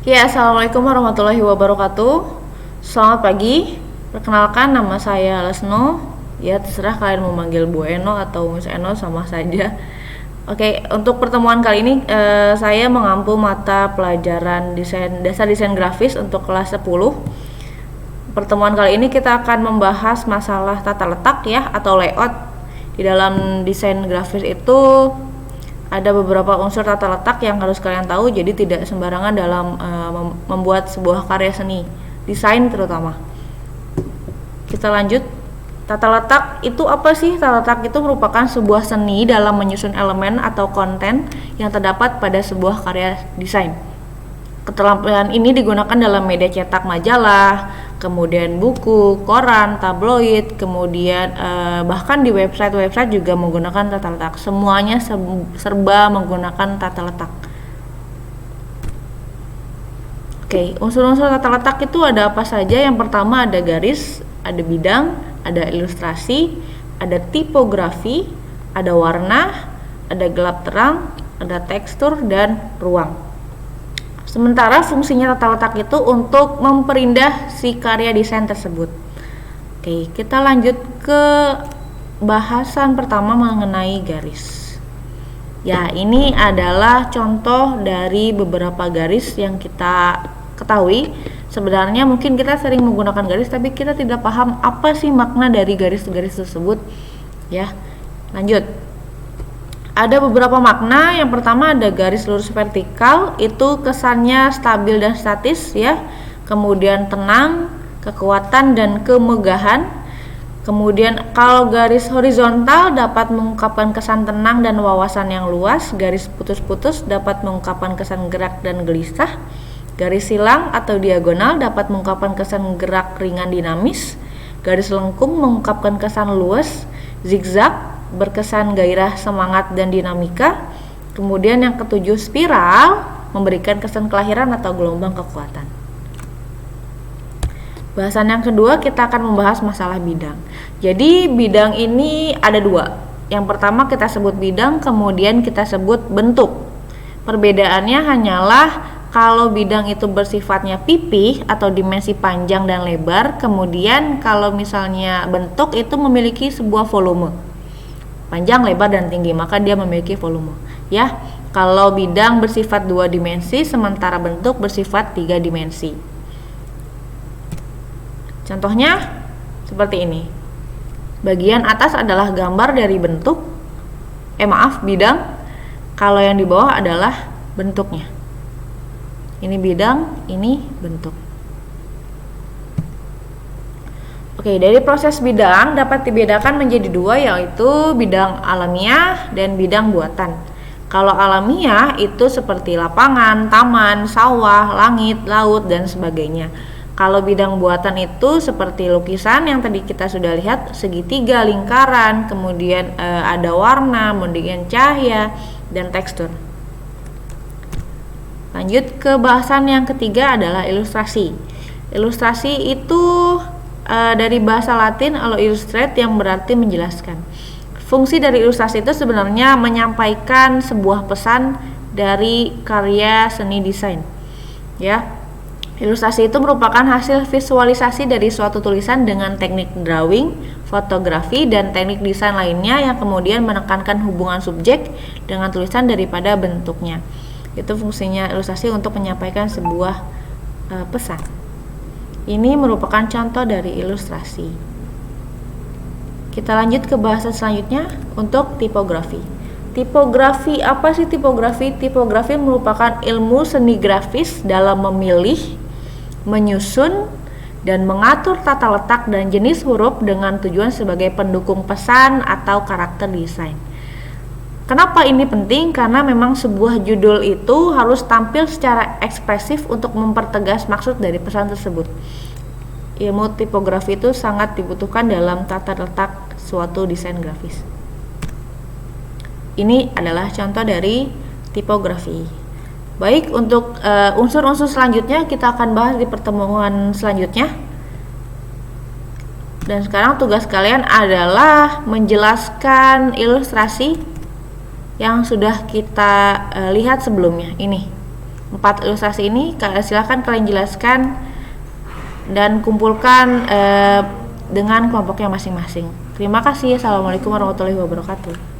Ya, assalamualaikum warahmatullahi wabarakatuh. Selamat pagi. Perkenalkan, nama saya Lesno. Ya, terserah kalian mau manggil Bu Eno atau Miss Eno, sama saja. Oke, untuk pertemuan kali ini saya mengampu mata pelajaran dasar desain grafis untuk kelas 10. Pertemuan kali ini kita akan membahas masalah tata letak ya, atau layout. Di dalam desain grafis itu ada beberapa unsur tata letak yang harus kalian tahu, jadi tidak sembarangan dalam membuat sebuah karya seni, desain terutama. Kita lanjut. Tata letak itu apa sih? Tata letak itu merupakan sebuah seni dalam menyusun elemen atau konten yang terdapat pada sebuah karya desain. Keterampilan ini digunakan dalam media cetak majalah, kemudian buku, koran, tabloid, kemudian bahkan di website juga menggunakan tata letak. Semuanya serba menggunakan tata letak. Oke, unsur-unsur tata letak itu ada apa saja? Yang pertama ada garis, ada bidang, ada ilustrasi, ada tipografi, ada warna, ada gelap terang, ada tekstur, dan ruang. Sementara fungsinya tata letak itu untuk memperindah si karya desain tersebut. Oke, kita lanjut ke bahasan pertama mengenai garis. Ya, ini adalah contoh dari beberapa garis yang kita ketahui. Sebenarnya mungkin kita sering menggunakan garis, tapi kita tidak paham apa sih makna dari garis-garis tersebut. Ya, lanjut. Ada beberapa makna. Yang pertama ada garis lurus vertikal, itu kesannya stabil dan statis ya. Kemudian tenang, kekuatan dan kemegahan. Kemudian kalau garis horizontal dapat mengungkapkan kesan tenang dan wawasan yang luas. Garis putus-putus dapat mengungkapkan kesan gerak dan gelisah. Garis silang atau diagonal dapat mengungkapkan kesan gerak ringan dinamis. Garis lengkung mengungkapkan kesan luas. Zigzag berkesan gairah, semangat, dan dinamika. Kemudian yang ketujuh, spiral memberikan kesan kelahiran atau gelombang kekuatan. Bahasan yang kedua, kita akan membahas masalah bidang. Jadi bidang ini ada dua. Yang pertama kita sebut bidang, kemudian kita sebut bentuk. Perbedaannya hanyalah kalau bidang itu bersifatnya pipih atau dimensi panjang dan lebar, kemudian kalau misalnya bentuk itu memiliki sebuah volume panjang, lebar, dan tinggi, maka dia memiliki volume ya. Kalau bidang bersifat 2 dimensi, sementara bentuk bersifat 3 dimensi. Contohnya seperti ini. Bagian atas adalah gambar dari bentuk bidang. Kalau yang di bawah adalah bentuknya. Ini bidang, ini bentuk. Oke, dari proses bidang dapat dibedakan menjadi dua, yaitu bidang alamiah dan bidang buatan. Kalau alamiah itu seperti lapangan, taman, sawah, langit, laut, dan sebagainya. Kalau bidang buatan itu seperti lukisan yang tadi kita sudah lihat, segitiga, lingkaran, kemudian ada warna, kemudian cahaya, dan tekstur. Lanjut ke bahasan yang ketiga adalah ilustrasi. Ilustrasi itu dari bahasa Latin illustrate yang berarti menjelaskan. Fungsi dari ilustrasi itu sebenarnya menyampaikan sebuah pesan dari karya seni desain. Ya. Ilustrasi itu merupakan hasil visualisasi dari suatu tulisan dengan teknik drawing, fotografi, dan teknik desain lainnya yang kemudian menekankan hubungan subjek dengan tulisan daripada bentuknya. Itu fungsinya ilustrasi, untuk menyampaikan sebuah pesan. Ini merupakan contoh dari ilustrasi. Kita lanjut ke bahasan selanjutnya untuk tipografi. Tipografi, apa sih tipografi? Tipografi merupakan ilmu seni grafis dalam memilih, menyusun, dan mengatur tata letak dan jenis huruf dengan tujuan sebagai pendukung pesan atau karakter desain. Kenapa ini penting? Karena memang sebuah judul itu harus tampil secara ekspresif untuk mempertegas maksud dari pesan tersebut. Ilmu tipografi itu sangat dibutuhkan dalam tata letak suatu desain grafis. Ini adalah contoh dari tipografi. Baik, untuk unsur-unsur selanjutnya kita akan bahas di pertemuan selanjutnya. Dan sekarang tugas kalian adalah menjelaskan ilustrasi yang sudah kita lihat sebelumnya ini. 4 ilustrasi ini silahkan kalian jelaskan dan kumpulkan dengan kelompoknya masing-masing. Terima kasih. Assalamualaikum warahmatullahi wabarakatuh.